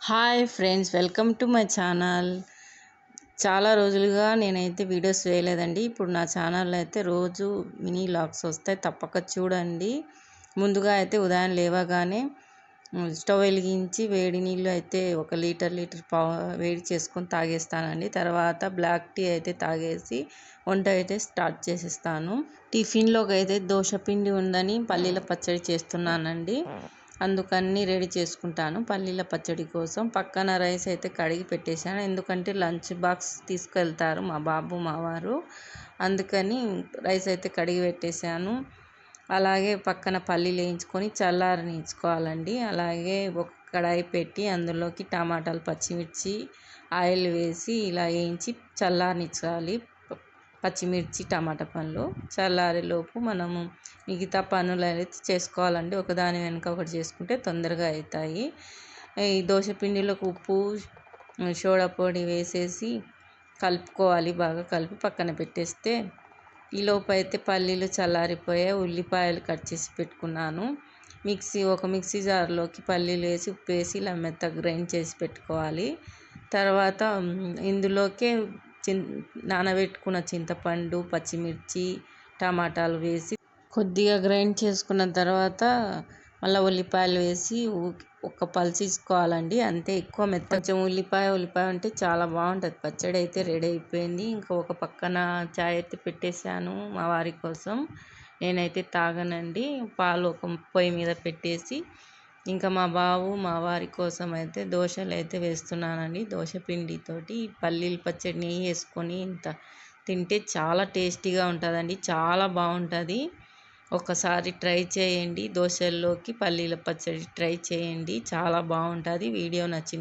Hi friends, welcome to my channel. చాలా రోజులుగా నేనైతే వీడియోస్ వేయలేదండి. ఇప్పుడు నా ఛానల్లో అయితే రోజు మినీ వ్లాగ్స్ వస్తాయి, తప్పక చూడండి. ముందుగా అయితే ఉదయం లేవగానే స్టవ్ వెలిగించి వేడి నీళ్ళు అయితే 1 లీటర్ వేడి చేసుకొని తాగేస్తానండి. తర్వాత బ్లాక్ టీ అయితే తాగేసి వంట అయితే స్టార్ట్ చేసేస్తాను. టిఫిన్లోకి అయితే దోశ పిండి ఉందని పల్లీల పచ్చడి చేస్తున్నానండి. అందుకని రెడీ చేసుకుంటాను పల్లీల పచ్చడి కోసం. పక్కన రైస్ అయితే కడిగి పెట్టేశాను, ఎందుకంటే లంచ్ బాక్స్ తీసుకెళ్తారు మా బాబు మా వారు. అందుకని రైస్ అయితే కడిగి పెట్టేశాను. అలాగే పక్కన పల్లీలు వేయించుకొని చల్లారనిచ్చుకోవాలండి. అలాగే ఒక కడాయి పెట్టి అందులోకి టమాటాలు, పచ్చిమిర్చి, ఆయిల్ వేసి ఇలా వేయించి చల్లారనిచ్చాలి. పచ్చిమిర్చి, టమాటా పండ్లు చల్లారేలోపు మనము మిగతా పనులు అయితే చేసుకోవాలండి. ఒకదాని వెనుక ఒకటి చేసుకుంటే తొందరగా అవుతాయి. ఈ దోశ పిండిలోకి ఉప్పు, సోడా పొడి వేసేసి కలుపుకోవాలి. బాగా కలిపి పక్కన పెట్టేస్తే ఈలోపు అయితే పల్లీలు చల్లారిపోయాయి. ఉల్లిపాయలు కట్ చేసి పెట్టుకున్నాను. ఒక మిక్సీ జార్లోకి పల్లీలు వేసి ఉప్పు వేసి ఇలా మెత్తగా గ్రైండ్ చేసి పెట్టుకోవాలి. తర్వాత ఇందులోకే నానబెట్టుకున్న చింతపండు, పచ్చిమిర్చి, టమాటాలు వేసి కొద్దిగా గ్రైండ్ చేసుకున్న తర్వాత మళ్ళీ ఉల్లిపాయలు వేసి ఒక పల్చించుకోవాలండి. అంతే, ఎక్కువ కొంచెం ఉల్లిపాయ ఉంటే చాలా బాగుంటుంది. పచ్చడి అయితే రెడీ అయిపోయింది. ఇంకా ఒక పక్కన చాయ్ అయితే పెట్టేశాను మా వారి కోసం. నేనైతే తాగనండి. పాలు ఒక పొయ్యి మీద పెట్టేసి ఇంకా మా బాబు మా వారి కోసం అయితే దోశలు అయితే వేస్తున్నానండి. దోశ పిండితోటి పల్లీల పచ్చడి నెయ్యి వేసుకొని తింటే చాలా టేస్టీగా ఉంటుందండి. చాలా బాగుంటుంది. ఒకసారి ట్రై చేయండి. దోశల్లోకి పల్లీల పచ్చడి ట్రై చేయండి, చాలా బాగుంటుంది. వీడియో నచ్చింది